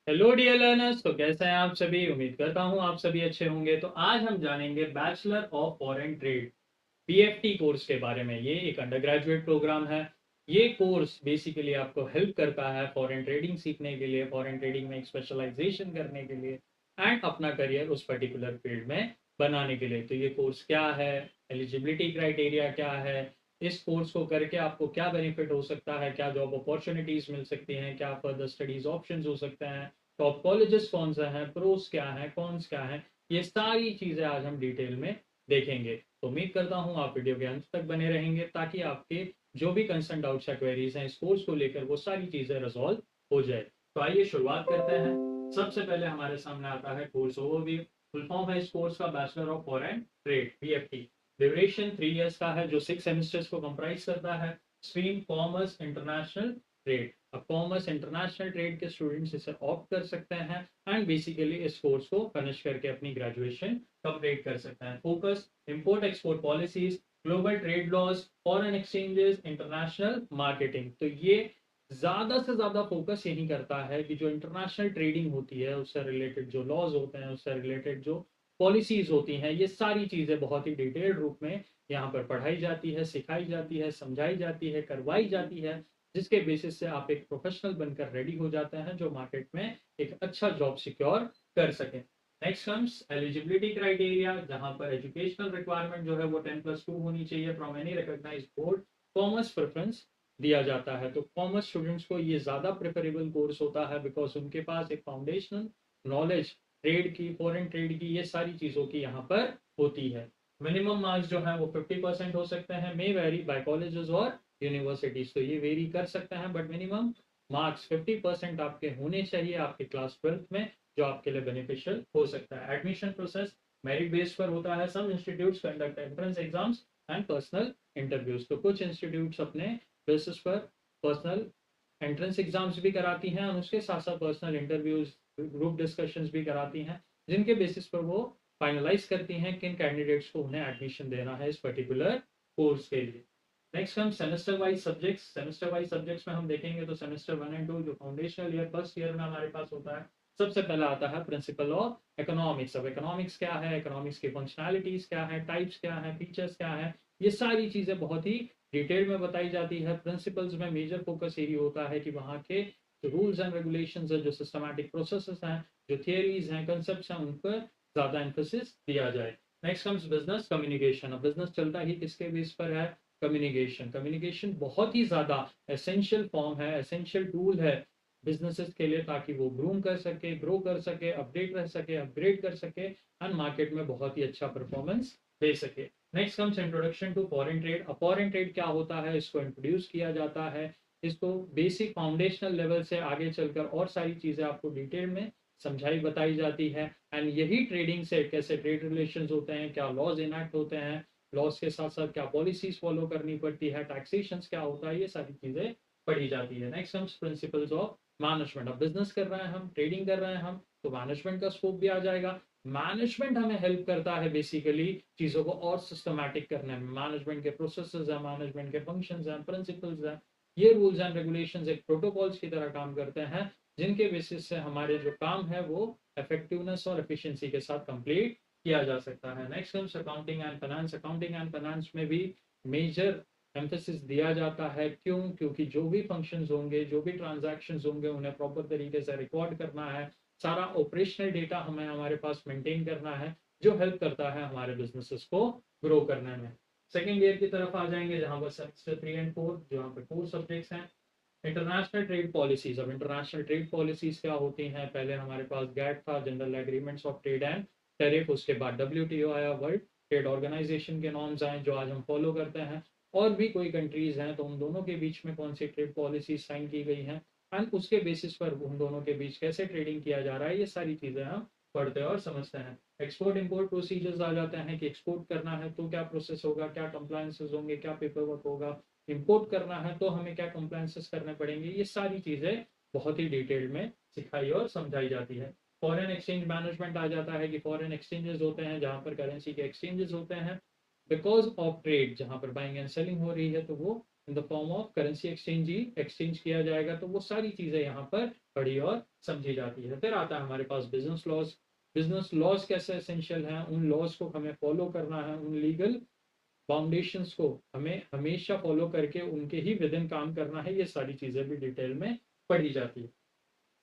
Hello dear learners. तो कैसे हैं आप सभी? उम्मीद करता हूं आप सभी अच्छे होंगे। तो आज हम जानेंगे bachelor of foreign trade BFT course के बारे में। ये एक अंडर ग्रेजुएट प्रोग्राम है। ये कोर्स बेसिकली आपको हेल्प करता है फॉरेन ट्रेडिंग सीखने के लिए, फॉरेन ट्रेडिंग में एक स्पेशलाइजेशन करने के लिए एंड अपना करियर उस पर्टिकुलर फील्ड में बनाने के लिए। तो ये कोर्स क्या है, एलिजिबिलिटी क्राइटेरिया क्या है, इस कोर्स को करके आपको क्या बेनिफिट हो सकता है, क्या जॉब अपॉर्चुनिटीज मिल सकती हैं, क्या फर्दर स्टडीज ऑप्शंस हो सकते हैं, टॉप कॉलेजेस कौन से हैं, प्रोस क्या है, कॉन्स क्या है, ये सारी चीजें आज हम डिटेल में देखेंगे। तो उम्मीद करता हूँ आप वीडियो के अंत तक बने रहेंगे ताकि आपके जो भी कंसर्न डाउट्स या क्वेरीज हैं इस कोर्स को लेकर वो सारी चीजें रिजॉल्व हो जाए। तो आइए शुरुआत करते हैं। सबसे पहले हमारे सामने आता है कोर्स ओवरव्यू। फुल फॉर्म है इस कोर्स का bachelor of foreign trade BFT. Duration 3 years का है जो 6 सेमेस्टर्स को कंप्राइज करता है। Stream commerce international trade. अब कॉमर्स इंटरनेशनल ट्रेड के स्टूडेंट्स इसे ऑप्ट कर सकते हैं एंड बेसिकली इस कोर्स को फिनिश करके अपनी ग्रेजुएशन कंप्लीट कर सकते हैं। Focus import export policies, global trade laws, foreign exchanges, international marketing. तो ये ज्यादा से ज्यादा फोकस यही करता है कि जो इंटरनेशनल ट्रेडिंग होती है उससे रिलेटेड जो लॉज होते हैं, उससे रिलेटेड जो पॉलिसीज होती हैं, ये सारी चीजें बहुत ही डिटेल्ड रूप में यहाँ पर पढ़ाई जाती है, सिखाई जाती है, समझाई जाती है, करवाई जाती है, जिसके बेसिस से आप एक प्रोफेशनल बनकर रेडी हो जाते हैं जो मार्केट में एक अच्छा जॉब सिक्योर कर सके। नेक्स्ट कम्स एलिजिबिलिटी क्राइटेरिया, जहां पर एजुकेशनल रिक्वायरमेंट जो है वो 10+2 होनी चाहिए from any recognized board. Commerce preference दिया जाता है। तो कॉमर्स स्टूडेंट्स को ये ज्यादा प्रेफरेबल कोर्स होता है बिकॉज उनके पास एक फाउंडेशनल नॉलेज ट्रेड की, फॉरेन ट्रेड की, ये सारी चीजों की यहाँ पर होती है। मिनिमम मार्क्स जो है वो 50% हो सकते हैं, मे वेरी बाय कॉलेजेस और यूनिवर्सिटीज। तो ये वेरी कर सकते हैं बट मिनिमम मार्क्स 50% आपके होने चाहिए आपके क्लास 12th में, जो आपके लिए बेनिफिशियल हो सकता है। एडमिशन प्रोसेस मेरिट बेस पर होता है। Some institutes conduct entrance exams and personal interviews. तो कुछ इंस्टीट्यूट्स अपने बेसिस पर पर्सनल एंट्रेंस एग्जाम्स भी कराती हैं और उसके साथ साथ पर्सनल इंटरव्यूज, ग्रुप डिस्कशंस भी कराती हैं, जिनके बेसिस पर वो फाइनलाइज करती हैं किन कैंडिडेट्स को उन्हें एडमिशन देना है इस पर्टिकुलर कोर्स के लिए। नेक्स्ट हम semester wise subjects. Semester wise subjects में हम देखेंगे तो सेमेस्टर 1 एंड 2 जो फाउंडेशनल ईयर फर्स्ट ईयर में हमारे पास होता है, सबसे पहला आता है प्रिंसिपल ऑफ इकोनॉमिक्स। अब इकोनॉमिक्स क्या है, इकोनॉमिक्स की फंक्शनैलिटीज क्या है, टाइप्स क्या है, फीचर्स क्या है, ये सारी चीजें बहुत ही डिटेल में बताई जाती है। प्रिंसिपल्स में मेजर फोकस यही होता है कि वहाँ के जो रूल्स एंड रेगुलेशंस है, जो सिस्टमैटिक प्रोसेसेस हैं, जो थियरीज हैं, कंसेप्ट हैं, उन पर ज्यादा एम्फोसिस दिया जाए। Next comes business communication. अब बिजनेस चलता ही किसके बेस पर है? कम्युनिकेशन। कम्युनिकेशन बहुत ही ज्यादा एसेंशियल फॉर्म है, एसेंशियल टूल है बिजनेसेस के लिए, ताकि वो ग्रूम कर सके, ग्रो कर सके, अपडेट रह सके, अपग्रेड कर सके एंड मार्केट में बहुत ही अच्छा परफॉर्मेंस दे सके। Next comes introduction to foreign trade. अब फॉरेन ट्रेड क्या होता है इसको इंट्रोड्यूस किया जाता है। इसको बेसिक फाउंडेशनल लेवल से आगे चलकर और सारी चीजें आपको डिटेल में समझाई बताई जाती है एंड यही ट्रेडिंग से कैसे ट्रेड रिलेशंस होते हैं, क्या लॉज इनैक्ट होते हैं, लॉज के साथ साथ क्या पॉलिसीज फॉलो करनी पड़ती है, टैक्सेशन क्या होता है, ये सारी चीजें पढ़ी जाती है। Next comes principles of management. अब बिजनेस कर रहे हैं हम, ट्रेडिंग कर रहे हैं हम, तो मैनेजमेंट का स्कोप भी आ जाएगा। मैनेजमेंट हमें हेल्प करता है बेसिकली चीजों को और सिस्टमैटिक करने में। मैनेजमेंट के प्रोसेसेस हैं, मैनेजमेंट के फंक्शंस हैं, प्रिंसिपल्स हैं, ये रूल्स एंड रेगुलेशंस एक प्रोटोकॉल्स की तरह काम करते हैं, जिनके बेसिस से हमारे जो काम है वो इफेक्टिवनेस और एफिशिएंसी के साथ कंप्लीट किया जा सकता है। Next comes accounting and finance. Accounting and finance में भी मेजर एम्फेसिस दिया जाता है। क्यों? क्योंकि जो भी फंक्शंस होंगे, जो भी ट्रांजैक्शंस होंगे, उन्हें प्रॉपर तरीके से रिकॉर्ड करना है। सारा ऑपरेशनल डेटा हमें हमारे पास मेंटेन करना है, जो हेल्प करता है हमारे बिजनेसेस को ग्रो करने में। सेकेंड ईयर की तरफ आ जाएंगे जहां पर सेमेस्टर 3 एंड 4 जहां पर कोर सब्जेक्ट्स हैं। International trade policies. अब इंटरनेशनल ट्रेड पॉलिसीज क्या होती हैं? पहले हमारे पास गैट था, general agreements of trade and tariff. उसके बाद डब्ल्यूटीओ आया, वर्ल्ड ट्रेड ऑर्गेनाइजेशन के नॉर्म्स आए जो आज हम फॉलो करते हैं। और भी कोई कंट्रीज हैं तो उन दोनों के बीच में कौन सी ट्रेड पॉलिसी साइन की गई हैं एंड उसके बेसिस पर उन दोनों के बीच कैसे ट्रेडिंग किया जा रहा है, ये सारी चीजें हम पढ़ते हैं और समझते हैं। एक्सपोर्ट इंपोर्ट प्रोसीजर्स आ जाते हैं कि एक्सपोर्ट करना है तो क्या प्रोसेस होगा, क्या कंप्लायंसेस होंगे, क्या पेपर वर्क होगा। इंपोर्ट करना है तो हमें क्या कंप्लायंसेस करने पड़ेंगे, ये सारी चीजें बहुत ही डिटेल में सिखाई और समझाई जाती है। फॉरेन एक्सचेंज मैनेजमेंट आ जाता है कि फॉरेन एक्सचेंजेस होते हैं जहां पर करेंसी के एक्सचेंजेस होते हैं बिकॉज ऑफ ट्रेड, जहां पर बाइंग एंड सेलिंग हो रही है तो वो in the form of currency exchange he exchange किया जाएगा। तो वो सारी चीज़ें यहाँ पर पढ़ी और समझी जाती है। फिर आता है हमारे पास बिजनेस लॉज। बिजनेस लॉज कैसे एसेंशियल हैं, उन लॉज को हमें फॉलो करना है, उन लीगल फाउंडेशंस को हमें हमेशा फॉलो करके उनके ही विद इन काम करना है। ये सारी चीज़ें भी डिटेल में पढ़ी जाती है।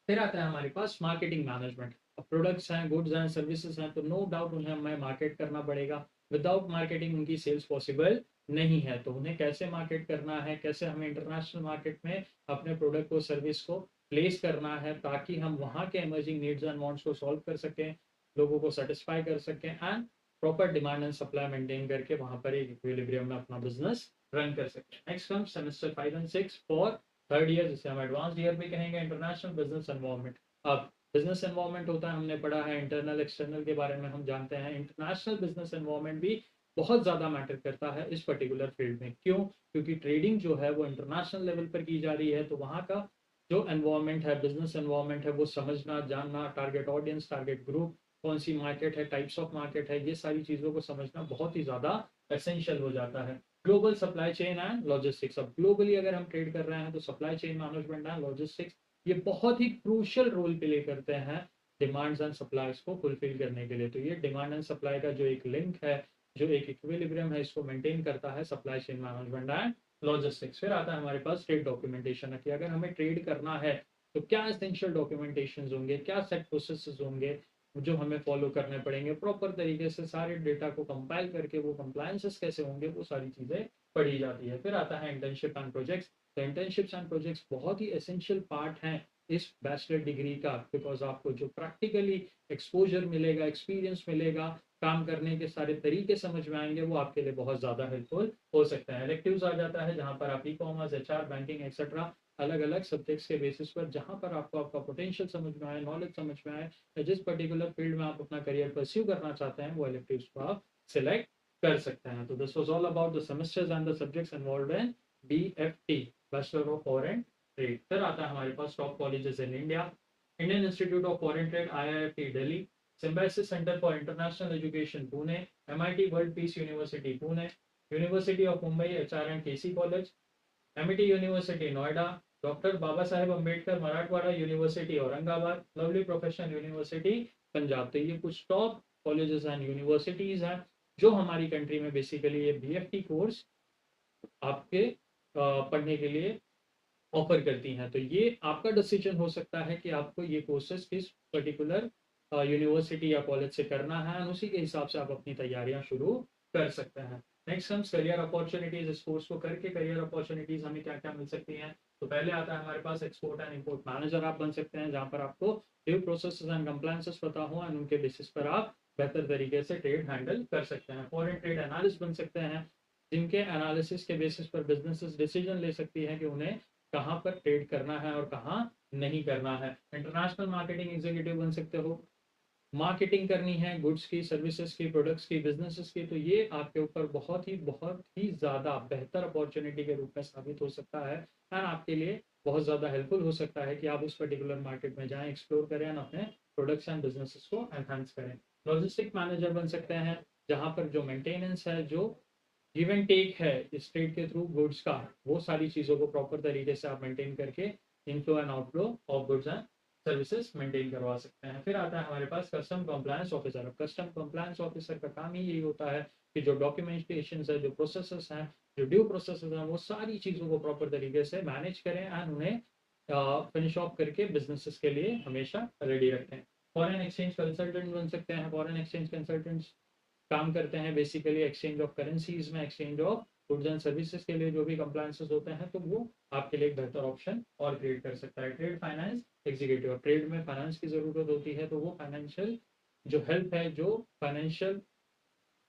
फिर आता है हमारे पास मार्केटिंग मैनेजमेंट। अब प्रोडक्ट्स हैं, गुड्स हैं, सर्विसेज हैं, तो नो डाउट उन्हें हमें मार्केट करना पड़ेगा। विदाउट मार्केटिंग उनकी सेल्स पॉसिबल नहीं है। तो उन्हें कैसे मार्केट करना है, कैसे हमें इंटरनेशनल मार्केट में अपने प्रोडक्ट को, सर्विस को प्लेस करना है, ताकि हम वहाँ के इमर्जिंग नीड्स एंड वांट्स को सॉल्व कर सकें, लोगों को सेटिस्फाई कर सकें and proper demand and supply maintain करके वहाँ पर एक इक्विलिब्रियम में अपना बिजनेस रन कर सकते हैं। Next come semester 5 and 6 for third year, जिसे हम एडवांस ईयर भी कहेंगे, इंटरनेशनल बिजनेस एनवायरनमेंट। अब बिजनेस एनवायरनमेंट होता है, हमने पढ़ा है इंटरनल एक्सटर्नल के बारे में हम जानते हैं। इंटरनेशनल बिजनेस एनवायरनमेंट भी बहुत ज़्यादा मैटर करता है इस पर्टिकुलर फील्ड में। क्यों? क्योंकि ट्रेडिंग जो है वो इंटरनेशनल लेवल पर की जा रही है, तो वहाँ का जो एनवायरनमेंट है, बिजनेस एनवायरनमेंट है, वो समझना, जानना, टारगेट ऑडियंस, टारगेट ग्रुप, कौन सी मार्केट है, टाइप्स ऑफ मार्केट है, ये सारी चीज़ों को समझना बहुत ही ज़्यादा एसेंशियल हो जाता है। Global supply chain and logistics. अब ग्लोबली अगर हम ट्रेड कर रहे हैं तो supply chain management and logistics ये बहुत ही क्रूशियल रोल प्ले करते हैं डिमांड्स एंड सप्लाईज को फुलफिल करने के लिए। तो ये डिमांड एंड सप्लाई का जो एक लिंक है, जो एक इक्विलिब्रियम है, इसको मेंटेन करता है supply chain management and logistics. फिर आता है हमारे पास ट्रेड डॉक्यूमेंटेशन कि अगर हमें ट्रेड करना है तो क्या एसेंशियल डॉक्यूमेंटेशन होंगे, क्या सेट प्रोसेस होंगे जो हमें फॉलो करने पड़ेंगे, प्रॉपर तरीके से सारे डेटा को कंपाइल करके वो कंप्लायंसेस कैसे होंगे, वो सारी चीज़ें पढ़ी जाती है। फिर आता है इंटर्नशिप एंड प्रोजेक्ट्स। तो इंटर्नशिप्स एंड प्रोजेक्ट्स बहुत ही एसेंशियल पार्ट हैं इस बैचलर डिग्री का, बिकॉज आपको जो प्रैक्टिकली एक्सपोजर मिलेगा, एक्सपीरियंस मिलेगा, काम करने के सारे तरीके समझ में आएंगे, वो आपके लिए बहुत ज़्यादा हेल्पफुल हो सकता है। इलेक्टिव्स आ जाता है जहाँ पर आप e commerce, HR, banking etcetera अलग अलग सब्जेक्ट्स के बेसिस पर जहाँ पर आपको आपका पोटेंशियल समझ में आए, नॉलेज समझ में आए, या जिस पर्टिकुलर फील्ड में आप अपना करियर परस्यू करना चाहते हैं, वो इलेक्टिव्स को आप सिलेक्ट कर सकते हैं। तो this was all about the semesters and the subjects involved in BFT, bachelor of foreign trade. फिर आता है हमारे पास top colleges in India. Indian Institute of foreign Trade, IIFT Delhi, Symbiosis Centre for International Education Pune, MIT World Peace University Pune, University of Mumbai HR and KC College, Amity University Noida, doctor Baba Saheb Ambedkar Marathwada University Aurangabad, Lovely Professional University Punjab. तो ये कुछ top colleges and universities हैं जो हमारी country में basically ये BFT course आपके पढ़ने के लिए ऑफर करती हैं। तो ये आपका डिसीजन हो सकता है कि आपको ये कोर्सेज किस पर्टिकुलर यूनिवर्सिटी या कॉलेज से करना है, और उसी के हिसाब से आप अपनी तैयारियां शुरू कर सकते हैं। Next comes career opportunities. इस कोर्स को करके करियर अपॉर्चुनिटीज हमें क्या क्या मिल सकती हैं? तो पहले आता है हमारे पास एक्सपोर्ट एंड इंपोर्ट मैनेजर आप बन सकते हैं, जहाँ पर आपको ड्यू प्रोसेस एंड कंप्लायंसेस पता हो एंड उनके बेसिस पर आप बेहतर तरीके से ट्रेड हैंडल कर सकते हैं। फॉरेन ट्रेड एनालिस्ट बन सकते हैं, जिनके एनालिसिस के बेसिस पर बिजनेसेस डिसीजन ले सकती हैं कि उन्हें कहाँ पर ट्रेड करना है और कहाँ नहीं करना है। इंटरनेशनल मार्केटिंग एग्जीक्यूटिव बन सकते हो, मार्केटिंग करनी है गुड्स की, सर्विसेज की, प्रोडक्ट्स की, बिजनेसेस की, तो ये आपके ऊपर बहुत ही ज़्यादा बेहतर अपॉर्चुनिटी के रूप में साबित हो सकता है एंड आपके लिए बहुत ज़्यादा हेल्पफुल हो सकता है कि आप उस पर्टिकुलर मार्केट में जाएं, एक्सप्लोर करें एंड अपने प्रोडक्ट्स एंड बिजनेसेस को एनहांस करें। लॉजिस्टिक मैनेजर बन सकते हैं, जहाँ पर जो मेंटेनेंस है, जो गिव एंड टेक है इस ट्रेड के थ्रू गुड्स का, वो सारी चीज़ों को प्रॉपर तरीके से आप मेंटेन करके inflow and outflow of goods and services maintain करवा सकते हैं। फिर आता है हमारे पास कस्टम कंप्लायंस ऑफिसर। अब कस्टम कंप्लायंस ऑफिसर का काम ही यही होता है कि जो डॉक्यूमेंटेशन है, जो प्रोसेसेस हैं, जो ड्यू प्रोसेसेस हैं, वो सारी चीज़ों को प्रॉपर तरीके से मैनेज करें एंड उन्हें फिनिश ऑफ करके बिजनेसेस के लिए हमेशा रेडी रखें। फॉरेन एक्सचेंज कंसल्टेंट बन सकते हैं। फॉरेन एक्सचेंज कंसल्टेंट्स काम करते हैं बेसिकली एक्सचेंज ऑफ करेंसीज में, exchange of goods and services के लिए जो भी कंप्लायंसेस होते हैं, तो वो आपके लिए एक बेहतर ऑप्शन और क्रिएट कर सकता है। ट्रेड फाइनेंस एग्जीक्यूटिव, ट्रेड में फाइनेंस की जरूरत होती है, तो वो फाइनेंशियल जो हेल्प है, जो फाइनेंशियल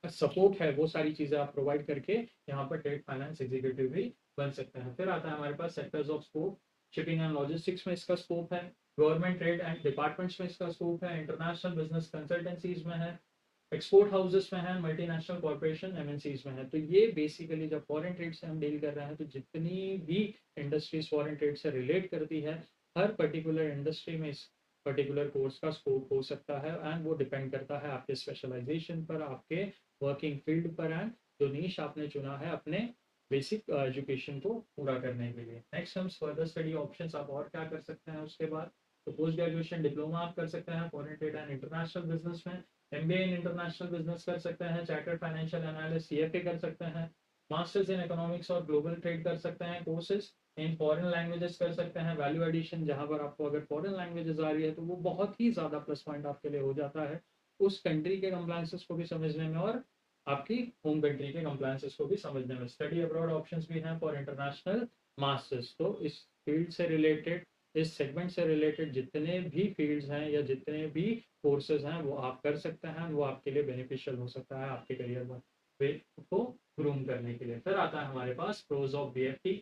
सपोर्ट है, वो सारी चीजें आप प्रोवाइड करके यहाँ पर ट्रेड फाइनेंस एग्जीक्यूटिव भी बन सकते हैं। फिर आता है हमारे पास sectors of scope. Shipping and logistics में इसका स्कोप है, गवर्नमेंट ट्रेड एंड डिपार्टमेंट्स में इसका स्कोप है, इंटरनेशनल बिजनेस कंसल्टेंसीज में है, एक्सपोर्ट हाउसेस में है, मल्टीनेशनल कॉर्पोरेशन एमएनसीज में है। तो ये बेसिकली जब फॉरेन ट्रेड से हम डील कर रहे हैं, तो जितनी भी इंडस्ट्रीज फॉरेन ट्रेड से रिलेट करती है, हर पर्टिकुलर इंडस्ट्री में इस पर्टिकुलर कोर्स का स्कोप हो सकता है एंड वो डिपेंड करता है आपके स्पेशलाइजेशन पर, आपके वर्किंग फील्ड पर एंड जो नीश आपने चुना है अपने बेसिक एजुकेशन को पूरा करने के लिए। नेक्स्ट हम फर्दर स्टडी ऑप्शंस आप और क्या कर सकते हैं उसके बाद, तो पोस्ट ग्रेजुएशन डिप्लोमा आप कर सकते हैं foreign trade and international business में, एमबीए इन इंटरनेशनल बिजनेस कर सकते हैं, चार्टर्ड फाइनेंशियल एनालिस्ट सीएफए कर सकते हैं, मास्टर्स इन इकोनॉमिक्स और ग्लोबल ट्रेड कर सकते हैं, कोर्सेज इन फॉरेन लैंग्वेजेस कर सकते हैं, वैल्यू एडिशन जहां पर आपको अगर फॉरेन लैंग्वेजेस आ रही है तो वो बहुत ही ज़्यादा प्लस पॉइंट आपके लिए हो जाता है उस कंट्री के कंप्लायंसेस को भी समझने में और आपकी होम कंट्री के कंप्लायंसेस को भी समझने में। स्टडी अब्रॉड ऑप्शंस भी हैं फॉर इंटरनेशनल मास्टर्स। तो इस फील्ड से रिलेटेड, इस सेगमेंट से रिलेटेड जितने भी फील्ड्स हैं या जितने भी कोर्सेज हैं वो आप कर सकते हैं, वो आपके लिए बेनिफिशियल हो सकता है आपके करियर में को ग्रूम करने के लिए। फिर आता है हमारे पास pros of BFT,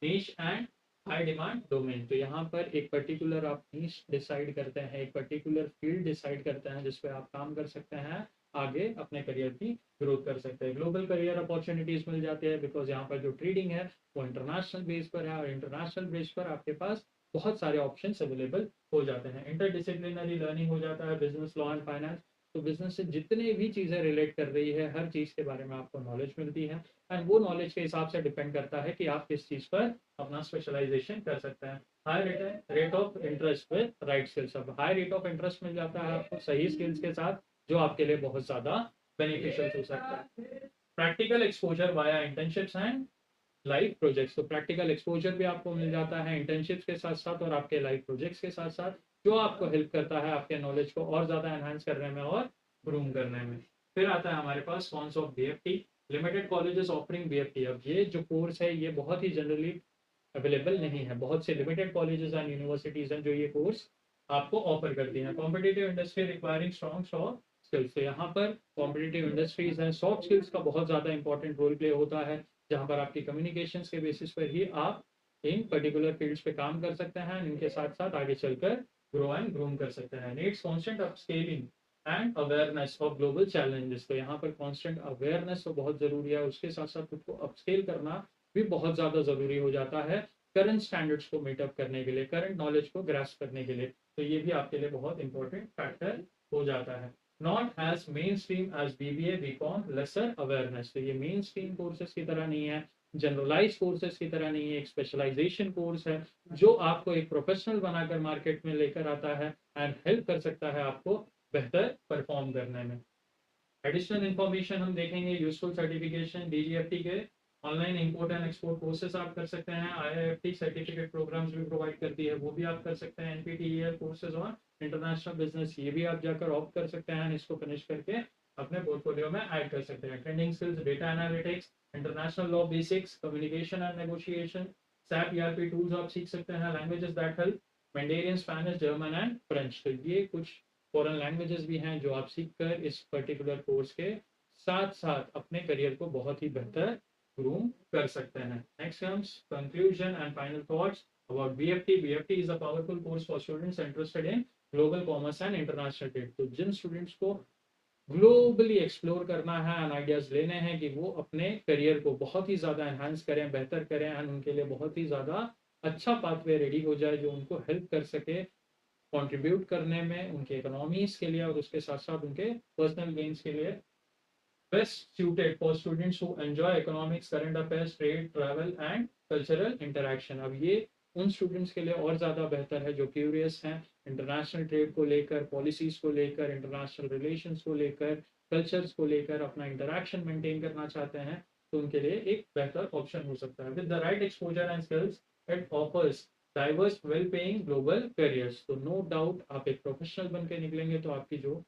niche and high demand domain. तो यहाँ पर एक पर्टिकुलर आप नीश डिसाइड करते हैं, एक पर्टिकुलर फील्ड डिसाइड करते हैं जिसपे आप काम कर सकते हैं, आगे अपने करियर की ग्रोथ कर सकते हैं। ग्लोबल करियर अपॉर्चुनिटीज मिल जाती है बिकॉज यहाँ पर जो ट्रेडिंग है वो इंटरनेशनल बेस पर है और इंटरनेशनल बेस पर आपके पास बहुत सारे ऑप्शन अवेलेबल हो जाते हैं। इंटरडिसिप्लिनरी लर्निंग हो जाता है, बिजनेस लॉ एंड फाइनेंस, तो बिजनेस से जितने भी चीज़ें रिलेट कर रही है हर चीज़ के बारे में आपको नॉलेज मिलती है एंड वो नॉलेज के हिसाब से डिपेंड करता है कि आप किस चीज़ पर अपना स्पेशलाइजेशन कर सकते हैं। High rate of interest with right skills, अब हाई रेट ऑफ इंटरेस्ट मिल जाता है आपको सही स्किल्स के साथ जो आपके लिए बहुत ज़्यादा बेनिफिशियल हो सकता है। Practical exposure via internships and live projects, तो प्रैक्टिकल एक्सपोजर भी आपको मिल जाता है इंटर्नशिप्स के साथ साथ और आपके लाइव प्रोजेक्ट्स के साथ साथ, जो आपको हेल्प करता है आपके नॉलेज को और ज़्यादा एनहांस करने में और ग्रूम करने में। फिर आता है हमारे पास cons of BFT, limited colleges offering BFT. अब ये जो कोर्स है ये बहुत ही जनरली अवेलेबल नहीं है, बहुत से लिमिटेड कॉलेजेस एंड यूनिवर्सिटीज हैं जो ये कोर्स आपको ऑफर करती हैं। Competitive industry requiring strong soft skills, तो यहाँ पर कॉम्पिटिटिव इंडस्ट्रीज हैं, सॉफ्ट स्किल्स का बहुत ज़्यादा इंपॉर्टेंट रोल प्ले होता है जहाँ पर आपकी कम्युनिकेशन के बेसिस पर ही आप इन पर्टिकुलर फील्ड्स पे काम कर सकते हैं, इनके साथ साथ आगे चलकर ग्रो एंड ग्रूम कर सकते हैं। Needs constant upscaling and awareness of global challenges, तो यहाँ पर कॉन्स्टेंट अवेयरनेस तो बहुत ज़रूरी है, उसके साथ साथ खुद को अपस्केल करना भी बहुत ज़्यादा ज़रूरी हो जाता है करंट स्टैंडर्ड्स को मीटअप करने के लिए, करंट नॉलेज को ग्रास्प करने के लिए, तो ये भी आपके लिए बहुत इंपॉर्टेंट फैक्टर हो जाता है। Not as mainstream as BBA BCom, lesser awareness, तो ये मेन स्ट्रीम कोर्सेज की तरह नहीं है, जनरलाइज कोर्सेज की तरह नहीं है, एक स्पेशलाइजेशन कोर्स है जो आपको एक प्रोफेशनल बनाकर मार्केट में लेकर आता है एंड हेल्प कर सकता है आपको बेहतर परफॉर्म करने में। एडिशनल इन्फॉर्मेशन हम देखेंगे, यूजफुल सर्टिफिकेशन डीजीएफटी के online import and export courses आप कर सकते हैं, आईआईएफटी सर्टिफिकेट प्रोग्राम्स भी प्रोवाइड करती है वो भी आप कर सकते हैं, एनपीटीईएल कोर्सेज और इंटरनेशनल बिजनेस ये भी आप जाकर ऑप्ट कर सकते हैं, इसको फिनिश करके अपने पोर्टफोलियो में ऐड कर सकते हैं। Trending skills, data analytics, international law basics, communication and negotiation, SAP ERP tools आप सीख सकते हैं, languages that help, mandarin, Spanish, German and French, तो ये कुछ फॉरेन लैंग्वेजेस भी हैं जो आप सीखकर इस पर्टिकुलर कोर्स के साथ साथ अपने करियर को बहुत ही बेहतर ग्रूम कर सकते हैं। Next comes conclusion and final thoughts about BFT. BFT is a powerful course for students interested in global commerce and international trade, तो जिन स्टूडेंट्स को ग्लोबली एक्सप्लोर करना है एंड आइडियाज लेने हैं कि वो अपने करियर को बहुत ही ज़्यादा एनहांस करें, बेहतर करें एंड उनके लिए बहुत ही ज़्यादा अच्छा पाथवे रेडी हो जाए जो उनको हेल्प कर सके कंट्रीब्यूट करने में उनके इकोनॉमीज के लिए और उसके साथ साथ उनके पर्सनल गेन्स के लिए, best suited for students who enjoy economics, current affairs, trade, travel and cultural interaction। अब ये उन स्टूडेंट्स के लिए और ज़्यादा बेहतर है जो क्यूरियस हैं इंटरनेशनल ट्रेड को लेकर, पॉलिसीज को लेकर, इंटरनेशनल रिलेशंस को लेकर, कल्चर्स को लेकर अपना इंटरेक्शन मेंटेन करना चाहते हैं, तो उनके लिए एक बेहतर ऑप्शन हो सकता है। With the right exposure and skills it offers diverse well paying global careers, तो नो डाउट आप एक प्रोफेशनल बन के निकलेंगे तो आपकी जो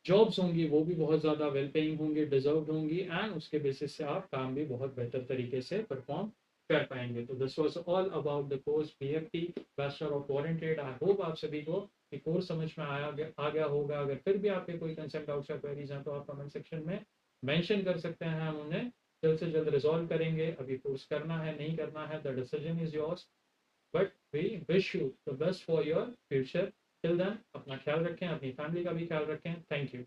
जॉब्स होंगी वो भी बहुत ज़्यादा वेल पेइंग होंगी, डिजर्व होंगी एंड उसके बेसिस से आप काम भी बहुत बेहतर तरीके से परफॉर्म कर पाएंगे। तो this was all about the course BFT bachelor of foreign trade. I hope आप सभी को ये कोर्स समझ में आ गया होगा। अगर फिर भी आपके कोई कंसेप्ट डाउट्स या क्वेरीज हैं तो आप कमेंट सेक्शन में मेंशन कर सकते हैं, हम उन्हें जल्द से जल्द रिजॉल्व करेंगे। अभी कोर्स करना है नहीं करना है the decision is yours, but we wish you the best for your future. Till then अपना ख्याल रखें, अपनी फैमिली का भी ख्याल रखें। Thank you.